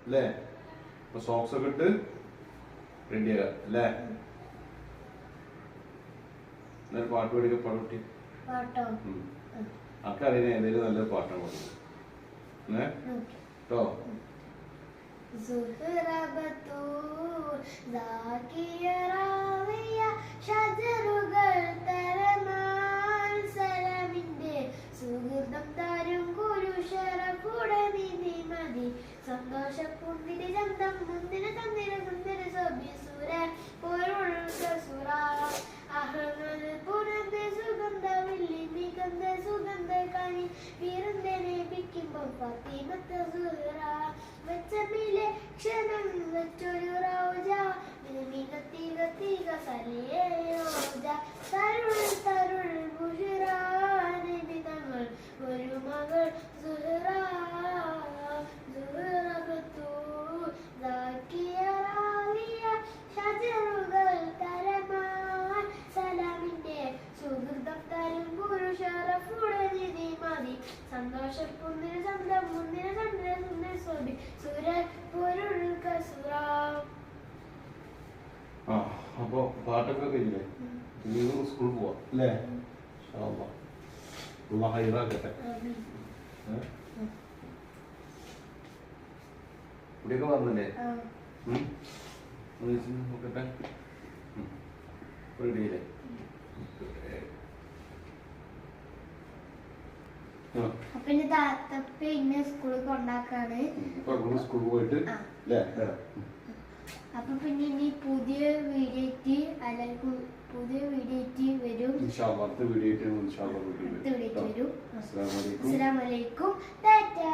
അല്ലേ? അപ്പൊ സോക്സ് ഒക്കെ ഇട്ട് റെഡി ആകാം അല്ലേ? എന്നാലും പാട്ട് പാടിയൊക്കെ പാടൂട്ടി. ആൾക്കറിയാം ഏതെങ്കിലും നല്ലൊരു പാട്ടാണ് പാടുന്നത് കേട്ടോ. സുഹൃതം താരും കുരുഷറപ്പുടെ നിധി മതി സന്തോഷപ്പുണ്ണിന്റെ ചന്തം മുന്തിര തന്നിര സുന്ദര സഭ്യസുര പൊരുൾസുര അഹ്മദ് പുനന്തെ സുഗന്ധ വില്ലി മികന്ത സുഗന്ധ കണി വീരന്റെ നേപിക്കുമ്പോൾ ഫാത്തിമത്ത സുഹറ വെച്ചമിലെ ക്ഷണം വെച്ചൊരു റോജ മികത്തിക തിക സലിയേ റോജ തരുൾ തരുൾ ബുഷറ നിബിതങ്ങൾ ഒരു മകൾ സുഹറ സുഹറബത്തു ദാക്കിയ റാവിയ ഷജറുകൾ തരമാൻ സലാമിന്റെ സുഹൃതം തരും പുരുഷറഫുടെ നിധി മതി സന്തോഷപ്പുന്നിന് ചന്തം മുന്നിന് ചന്ദ്ര സുന്ദര സ്വബി സുര പൊരുൾ കസുറ. അപ്പൊ പാട്ടൊക്കെ കഴിഞ്ഞില്ലേ? സ്കൂളിൽ പോവാ അല്ലേ? ഹൈറാക്കട്ടെ. ഇവിടെയൊക്കെ പറഞ്ഞല്ലേ? നോക്കട്ടെ. റെഡിയില്ലേ? അപ്പൊ എന്റെ താത്തപ്പ ഇന്ന് സ്കൂളിൽ കൊണ്ടാക്കാണ്. സ്കൂളിൽ പോയിട്ട് അപ്പൊ പിന്നെ ഇനി പുതിയ വീഡിയോ അല്ലെങ്കിൽ പുതിയ വീഡിയോ വരും. അടുത്ത വീഡിയോ വരും. അസ്സലാമു അലൈക്കും. ടാറ്റാ.